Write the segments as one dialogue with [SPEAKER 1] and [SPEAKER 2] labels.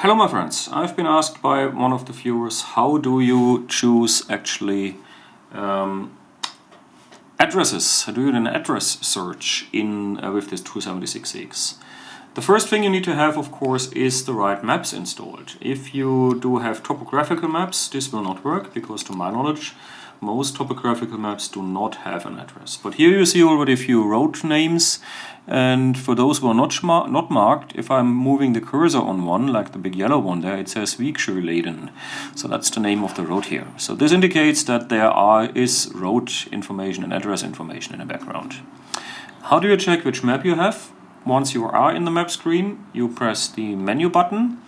[SPEAKER 1] Hello my friends, I've been asked by one of the viewers, how do you choose actually addresses? Do you do an address search in with this 276X? The first thing you need to have, of course, is the right maps installed. If you do have topographical maps, this will not work because, to my knowledge, most topographical maps do not have an address. But here you see already a few road names, and for those who are not marked, if I'm moving the cursor on one, like the big yellow one there, it says Viksjöleden. So that's the name of the road here. So this indicates that there is road information and address information in the background. How do you check which map you have? Once you are in the map screen, you press the menu button,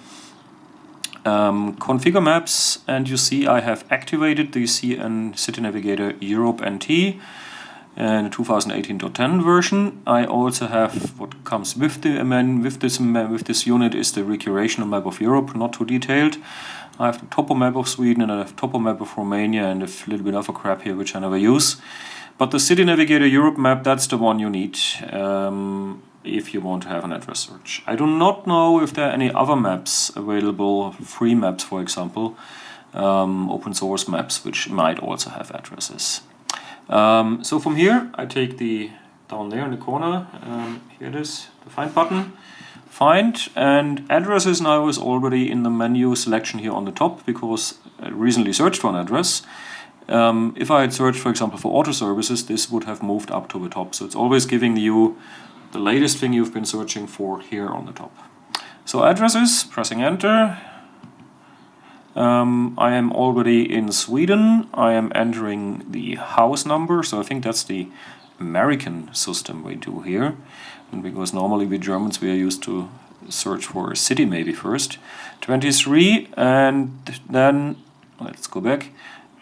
[SPEAKER 1] configure maps, and you see I have activated the CN City Navigator Europe NT and the 2018.10 version. I also have what comes with this unit is the recreational map of Europe, not too detailed. I have the topo map of Sweden and I have topo map of Romania and a little bit of a crap here which I never use. But the City Navigator Europe map, that's the one you need if you want to have an address search. I do not know if there are any other maps available, free maps for example, open source maps which might also have addresses. So from here I take down there in the corner, here it is, the find button, find, and addresses now is already in the menu selection here on the top because I recently searched for an address. If I had searched for example for auto services, this would have moved up to the top, so it's always giving you the latest thing you've been searching for here on the top. So addresses, pressing enter. I am already in Sweden. I am entering the house number, so I think that's the American system we do here. And because normally we Germans, we are used to search for a city maybe first. 23, and then let's go back.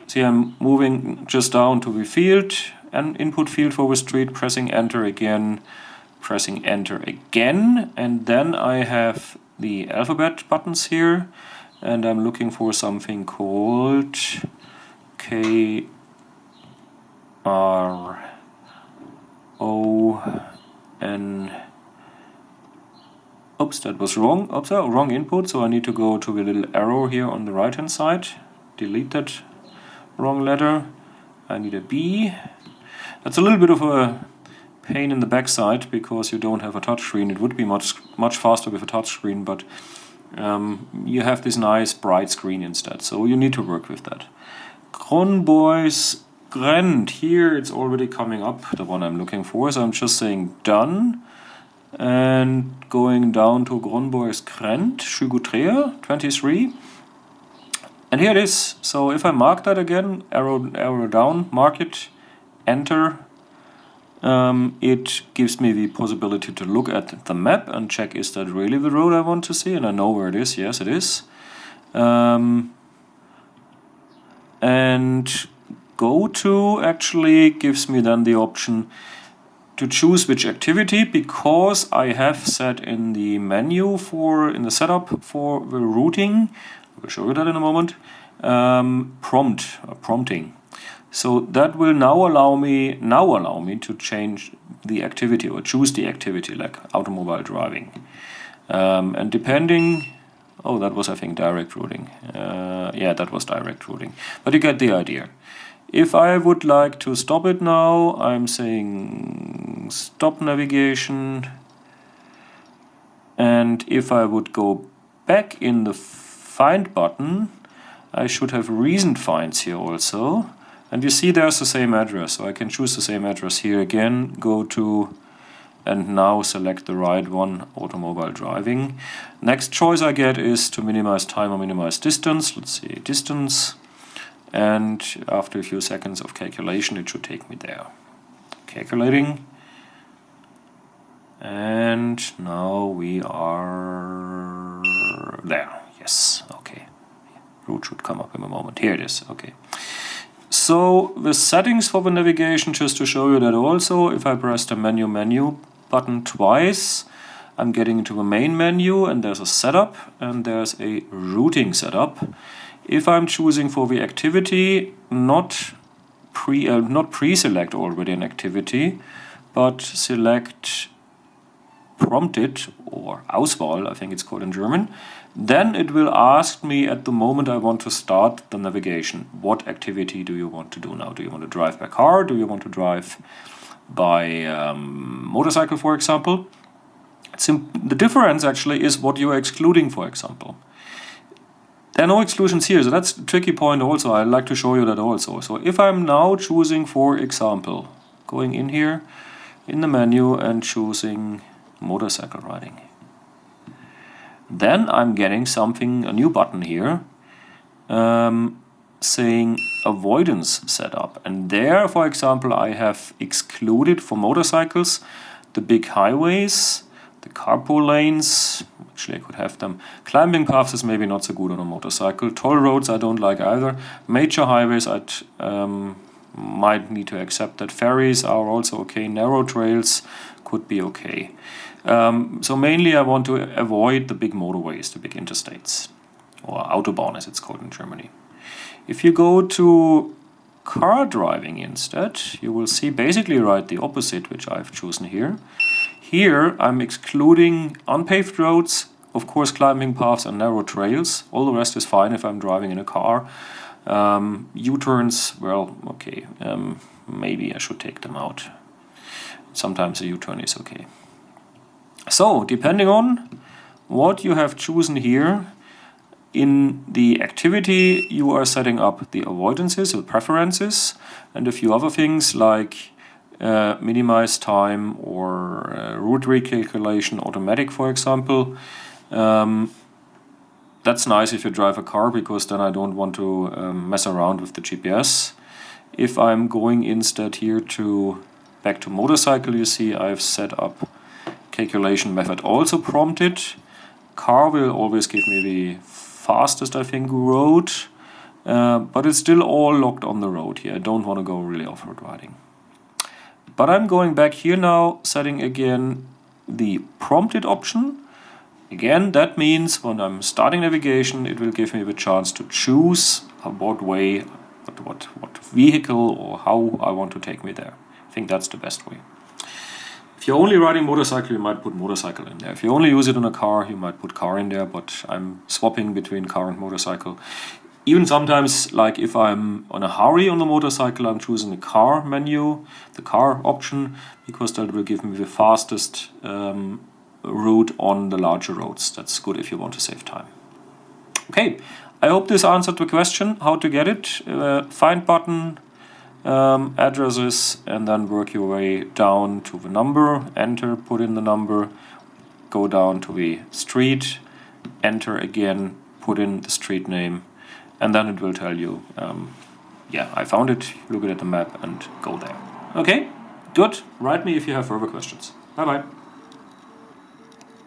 [SPEAKER 1] See, I'm moving just down to the field, and input field for the street, pressing enter again, and then I have the alphabet buttons here, and I'm looking for something called K-R-O-N. Oops, that was wrong. Oops, wrong input, so I need to go to the little arrow here on the right hand side, delete that wrong letter. I need a B. That's a little bit of a pain in the backside because you don't have a touchscreen. It would be much faster with a touchscreen, but you have this nice bright screen instead, so you need to work with that. Kronborgs Gränd, here it's already coming up, the one I'm looking for, so I'm just saying done and going down to Kronborgs Gränd, 23, 23. And here it is. So if I mark that again, arrow down, mark it, enter, it gives me the possibility to look at the map and check, is that really the road I want to see? And I know where it is. Yes, it is. And go to actually gives me then the option to choose which activity, because I have set in the menu in the setup for the routing, I will show you that in a moment, prompting. So that will now allow me to change the activity or choose the activity, like automobile driving. And depending, that was I think direct routing. Yeah, that was direct routing. But you get the idea. If I would like to stop it now, I'm saying stop navigation. And if I would go back in the find button, I should have recent finds here also. And you see there's the same address, so I can choose the same address here again, go to, and now select the right one, automobile driving. Next choice I get is to minimize time or minimize distance. Let's see, distance. And after a few seconds of calculation, it should take me there. Calculating. And now we are there. Yes, okay. Route should come up in a moment. Here it is, okay. So the settings for the navigation, just to show you that also, if I press the menu button twice, I'm getting into the main menu and there's a setup and there's a routing setup. If I'm choosing for the activity, not pre-select already an activity, but select prompted, or Auswahl, I think it's called in German, then it will ask me at the moment I want to start the navigation. What activity do you want to do now? Do you want to drive by car? Do you want to drive by motorcycle, for example? The difference actually is what you are excluding, for example. There are no exclusions here, so that's a tricky point also. I'd like to show you that also. So if I'm now choosing, for example, going in here in the menu and choosing motorcycle riding, then I'm getting something, a new button here, saying avoidance setup. And there, for example, I have excluded for motorcycles the big highways, the carpool lanes. Actually, I could have them. Climbing paths is maybe not so good on a motorcycle. Toll roads I don't like either. Major highways I'd might need to accept that. Ferries are also okay. Narrow trails could be okay. So mainly I want to avoid the big motorways, the big interstates, or Autobahn as it's called in Germany. If you go to car driving instead, you will see basically right the opposite, which I've chosen here. Here I'm excluding unpaved roads, of course climbing paths and narrow trails. All the rest is fine if I'm driving in a car. U-turns, well, okay, maybe I should take them out. Sometimes a U-turn is okay. So, depending on what you have chosen here, in the activity you are setting up the avoidances or preferences and a few other things like minimize time or route recalculation automatic, for example. That's nice if you drive a car, because then I don't want to mess around with the GPS. If I'm going instead here to back to motorcycle, you see I've set up calculation method also prompted. Car will always give me the fastest, I think, road, but it's still all locked on the road here. I don't want to go really off-road riding. But I'm going back here now, setting again the prompted option. Again, that means when I'm starting navigation, it will give me the chance to choose what way, what vehicle or how I want to take me there. I think that's the best way. If you're only riding motorcycle, you might put motorcycle in there. If you only use it on a car, you might put car in there, but I'm swapping between car and motorcycle. Even sometimes, like if I'm on a hurry on the motorcycle, I'm choosing the car menu, the car option, because that will give me the fastest route on the larger roads. That's good if you want to save time. Okay, I hope this answered the question, how to get it. Find button, addresses, and then work your way down to the number, enter, put in the number, go down to the street, enter again, put in the street name, and then it will tell you, yeah, I found it, look at the map and go there. Okay, good, write me if you have further questions. Bye bye.